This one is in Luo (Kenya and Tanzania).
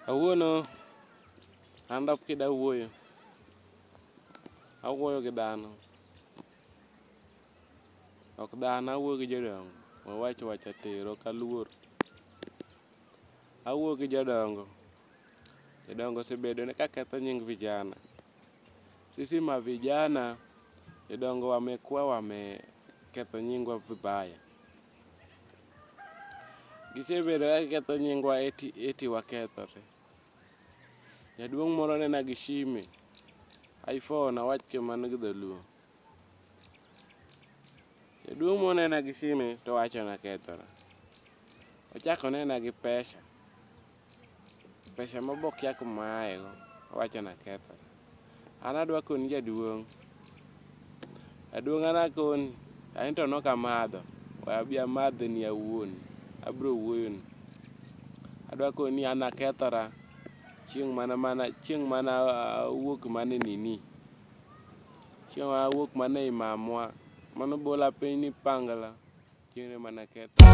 Awuono andap kida awuoyo gi dhano, ok dhano, awuoyo gi jodongo wawach atero kaluor. Awuoyo gi jodongo, jodongo osebedo ka ketho nying vijana. Sisi ma vijana jodongo wamekuwa wameketho nyingwa vibaya. Gisebedo ka ketho nyingwa eti wakethore. Jaduong' moro nena gi sime iPhone awach kamano gi dholuo. Jaduong' moro nena gi sime to wacho nakethora. Ochako nena gi pesa mabokia kuma aayego, owacho nakethora. An adwa koni jaduong' an akoni, anto nok amadho, we abi amadhni awuon, abiro wuoyoni. Adwa koni an akethora chieng' mana awuok mana e nini, chieng' mana awuok mana ei mamwa, mano bola piny ni pangla, chieng' no mana akethora.